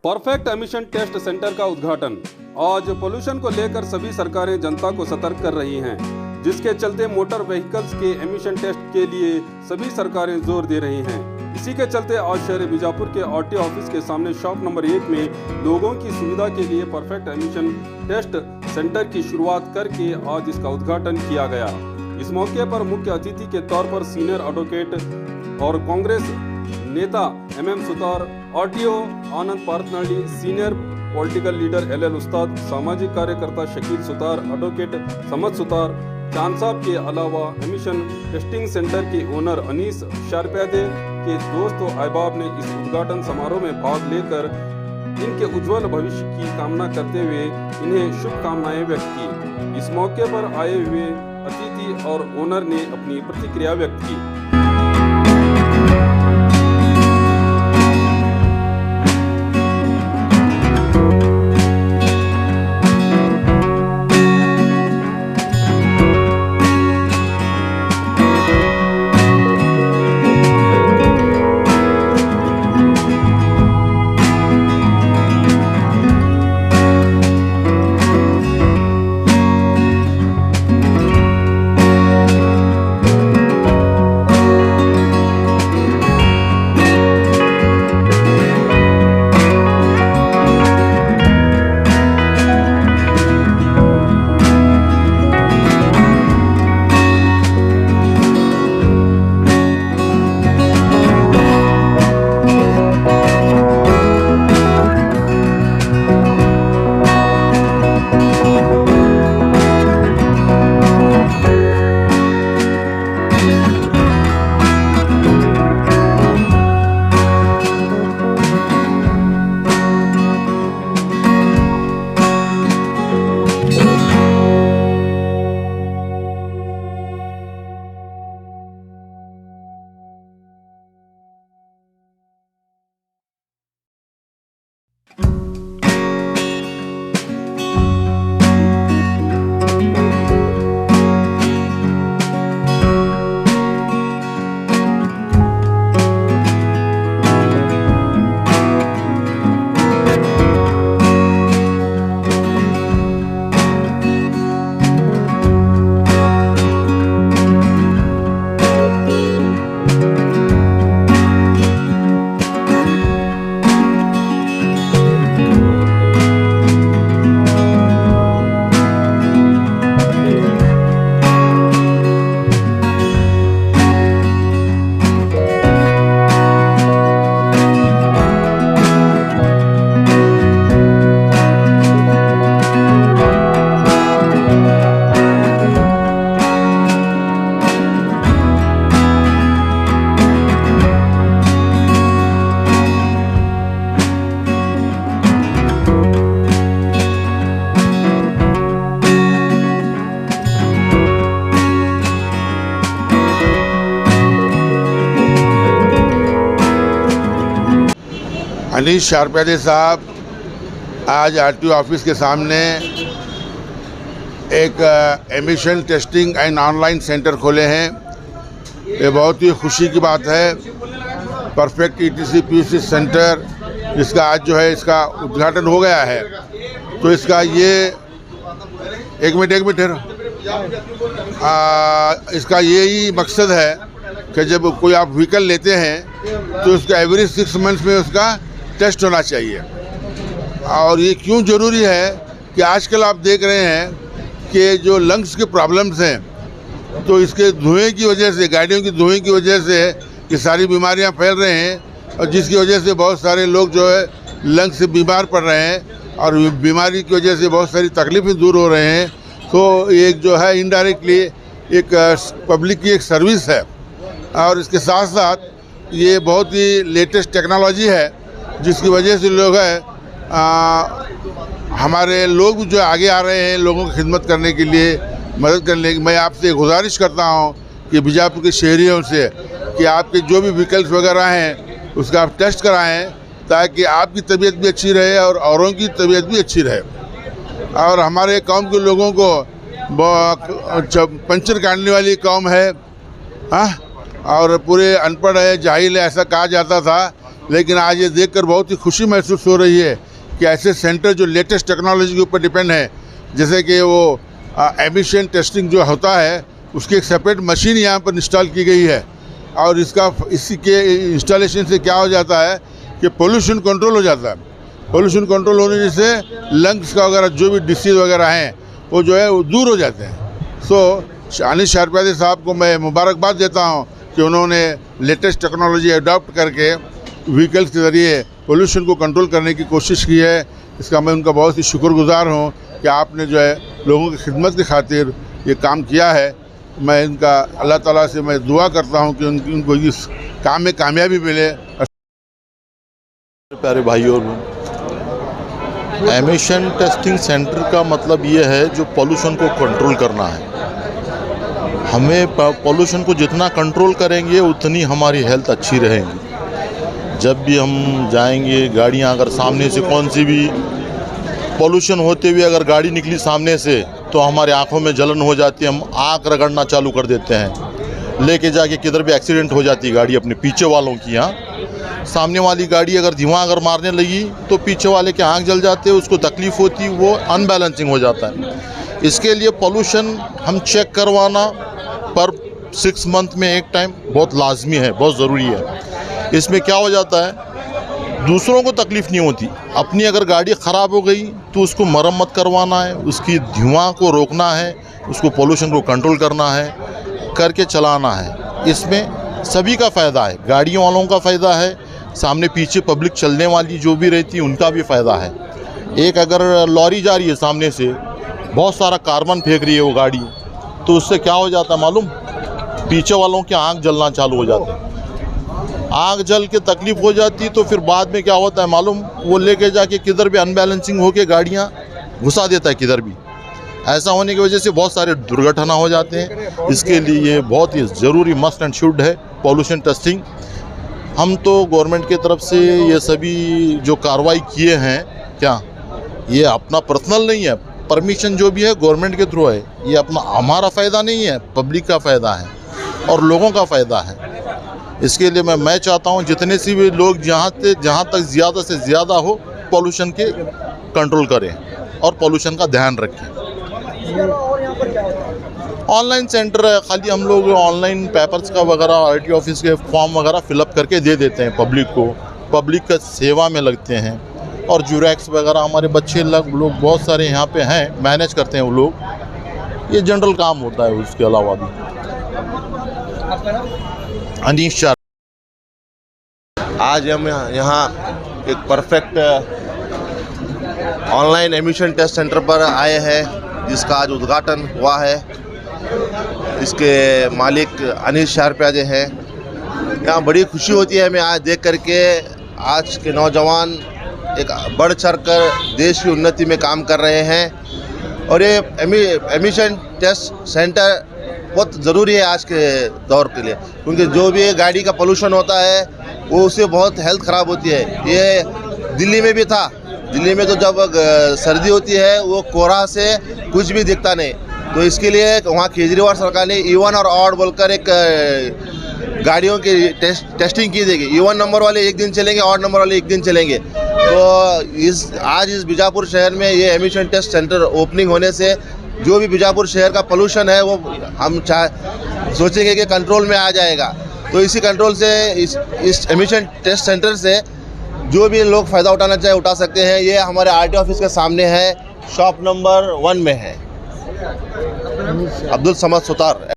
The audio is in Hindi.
परफेक्ट एमिशन टेस्ट सेंटर का उद्घाटन। आज पोल्यूशन को लेकर सभी सरकारें जनता को सतर्क कर रही हैं, जिसके चलते मोटर व्हीकल्स के एमिशन टेस्ट के लिए सभी सरकारें जोर दे रही हैं। इसी के चलते आज शहर बीजापुर के आरटीओ ऑफिस के सामने शॉप नंबर 1 में लोगों की सुविधा के लिए परफेक्ट एमिशन टेस्ट सेंटर की शुरुआत करके आज इसका उद्घाटन किया गया। इस मौके पर मुख्य अतिथि के तौर पर सीनियर एडवोकेट और कांग्रेस नेता MM सुतार, आरटीओ आनंद पारतनाडी, सीनियर पॉलिटिकल लीडर LL उस्ताद, सामाजिक कार्यकर्ता शकील सुतार, एडवोकेट समद सुतार, चांद साहब के अलावा एमिशन टेस्टिंग सेंटर के ओनर अनीस शारप्यादे के दोस्त व अहबाब ने इस उद्घाटन समारोह में भाग लेकर इनके उज्जवल भविष्य की कामना करते हुए इन्हें शुभकामनाएं व्यक्त की। इस मौके पर आए हुए अतिथि और ओनर ने अपनी प्रतिक्रिया व्यक्त की। अनीस शारप्यादे साहब आज आरटीओ ऑफिस के सामने एक emission testing and online centre खोले हैं। ये बहुत ही खुशी की बात है। परफेक्ट ETC PUC सेंटर जिसका आज जो है इसका उद्घाटन हो गया है, तो इसका ये एक मिनट ठहरो। इसका यही मकसद है कि जब कोई आप व्हीकल लेते हैं तो उसका एवरी 6 मंथ्स में उसका टेस्ट होना चाहिए। और ये क्यों ज़रूरी है कि आजकल आप देख रहे हैं कि जो लंग्स के प्रॉब्लम्स हैं, तो इसके धुएं की वजह से, गाड़ियों की धुएं की वजह से ये सारी बीमारियां फैल रहे हैं, और जिसकी वजह से बहुत सारे लोग जो है लंग्स से बीमार पड़ रहे हैं और बीमारी की वजह से बहुत सारी तकलीफें दूर हो रहे हैं। तो एक जो है इनडायरेक्टली एक पब्लिक की एक सर्विस है, और इसके साथ साथ ये बहुत ही लेटेस्ट टेक्नोलॉजी है, जिसकी वजह से लोग हमारे लोग जो आगे आ रहे हैं लोगों की खिदमत करने के लिए, मदद करने की। मैं आपसे गुजारिश करता हूं कि बीजापुर के शहरियों से कि आपके जो भी व्हीकल्स वगैरह हैं उसका आप टेस्ट कराएं, ताकि आपकी तबीयत भी अच्छी रहे और औरों की तबीयत भी अच्छी रहे। और हमारे कौम के लोगों को पंचर काटने वाली कौम है, हाँ, और पूरे अनपढ़ है, जाहिल है, ऐसा कहा जाता था। लेकिन आज ये देखकर बहुत ही खुशी महसूस हो रही है कि ऐसे सेंटर जो लेटेस्ट टेक्नोलॉजी के ऊपर डिपेंड है, जैसे कि वो एमिशन टेस्टिंग जो होता है उसकी एक सेपरेट मशीन यहाँ पर इंस्टॉल की गई है। और इसी के इंस्टॉलेशन से क्या हो जाता है कि पोल्यूशन कंट्रोल हो जाता है। पोल्यूशन कंट्रोल होने से लंग्स का वगैरह जो भी डिसीज़ वगैरह हैं वो जो है वो दूर हो जाते हैं। सो अनिश शारप्यादी साहब को मैं मुबारकबाद देता हूँ कि उन्होंने लेटेस्ट टेक्नोलॉजी अडॉप्ट करके व्हीकल्स के ज़रिए पोल्यूशन को कंट्रोल करने की कोशिश की है। इसका मैं उनका बहुत ही शुक्रगुजार हूँ कि आपने जो है लोगों की खिदमत की खातिर ये काम किया है। मैं इनका अल्लाह ताला से मैं दुआ करता हूँ कि उनको इस काम में कामयाबी मिले। प्यारे भाइयों, एमिशन टेस्टिंग सेंटर का मतलब ये है जो पोल्यूशन को कंट्रोल करना है। हमें पोल्यूशन को जितना कंट्रोल करेंगे उतनी हमारी हेल्थ अच्छी रहेगी। जब भी हम जाएंगे, गाड़ियां अगर सामने से कौन सी भी पोल्यूशन होते हुए अगर गाड़ी निकली सामने से तो हमारे आंखों में जलन हो जाती है, हम आँख रगड़ना चालू कर देते हैं, लेके जाके किधर भी एक्सीडेंट हो जाती है गाड़ी अपने पीछे वालों की। यहाँ सामने वाली गाड़ी अगर धीमा अगर मारने लगी तो पीछे वाले के आँख जल जाते हैं, उसको तकलीफ़ होती, वो अनबैलेंसिंग हो जाता है। इसके लिए पोल्यूशन हम चेक करवाना पर 6 मंथ में एक टाइम बहुत लाजमी है, बहुत ज़रूरी है। इसमें क्या हो जाता है, दूसरों को तकलीफ़ नहीं होती। अपनी अगर गाड़ी ख़राब हो गई तो उसको मरम्मत करवाना है, उसकी धुआं को रोकना है, उसको पोल्यूशन को कंट्रोल करना है, करके चलाना है। इसमें सभी का फ़ायदा है, गाड़ियों वालों का फ़ायदा है, सामने पीछे पब्लिक चलने वाली जो भी रहती है उनका भी फ़ायदा है। एक अगर लॉरी जा रही है सामने से, बहुत सारा कार्बन फेंक रही है वो गाड़ी, तो उससे क्या हो जाता है मालूम, पीछे वालों की आँख जलना चालू हो जाती है। आँख जल के तकलीफ़ हो जाती है तो फिर बाद में क्या होता है मालूम, वो लेके जाके किधर भी अनबैलेंसिंग होके गाड़ियाँ घुसा देता है किधर भी। ऐसा होने की वजह से बहुत सारे दुर्घटना हो जाते हैं। इसके लिए बहुत ही ज़रूरी मस्ट एंड शुड है पोल्यूशन टेस्टिंग। हम तो गवर्नमेंट की तरफ से ये सभी जो कार्रवाई किए हैं, क्या ये अपना पर्सनल नहीं है, परमिशन जो भी है गवर्नमेंट के थ्रू है। ये अपना हमारा फ़ायदा नहीं है, पब्लिक का फ़ायदा है और लोगों का फ़ायदा है। इसके लिए मैं चाहता हूँ जितने से भी लोग जहाँ तक ज़्यादा से ज़्यादा हो पोल्यूशन के कंट्रोल करें और पोल्यूशन का ध्यान रखें। ऑनलाइन सेंटर है, खाली हम लोग ऑनलाइन पेपर्स का वगैरह RTO ऑफिस के फॉर्म वगैरह फिलअप करके दे देते हैं पब्लिक को, पब्लिक का सेवा में लगते हैं। और जुरैक्स वगैरह हमारे बच्चे लोग बहुत सारे यहाँ पे हैं, मैनेज करते हैं वो लोग। ये जनरल काम होता है। उसके अलावा भी अनीश शाह, आज हम यहाँ एक perfect online emission test centre पर आए हैं, जिसका आज उद्घाटन हुआ है। इसके मालिक अनिश शारप्यादी हैं। यहाँ बड़ी खुशी होती है हमें आज देख करके, आज के नौजवान एक बढ़ चढ़ कर देश की उन्नति में काम कर रहे हैं। और ये एमिशन टेस्ट सेंटर बहुत ज़रूरी है आज के दौर के लिए, क्योंकि जो भी गाड़ी का पोल्यूशन होता है वो उससे बहुत हेल्थ ख़राब होती है। ये दिल्ली में भी था, दिल्ली में तो जब सर्दी होती है वो कोहरा से कुछ भी दिखता नहीं। तो इसके लिए वहाँ केजरीवाल सरकार ने इवन और ऑड बोलकर एक गाड़ियों की टेस्टिंग की देगी। इवन नंबर वाले एक दिन चलेंगे, ऑड नंबर वाले एक दिन चलेंगे। तो आज इस बीजापुर शहर में ये एमिशन टेस्ट सेंटर ओपनिंग होने से जो भी बीजापुर शहर का पोल्यूशन है वो हम सोचेंगे कि कंट्रोल में आ जाएगा। तो इसी कंट्रोल से इस एमिशन टेस्ट सेंटर से जो भी लोग फ़ायदा उठाना चाहे उठा सकते हैं। ये हमारे RTO ऑफिस के सामने है, शॉप नंबर 1 में है। अब्दुल समद सुतार।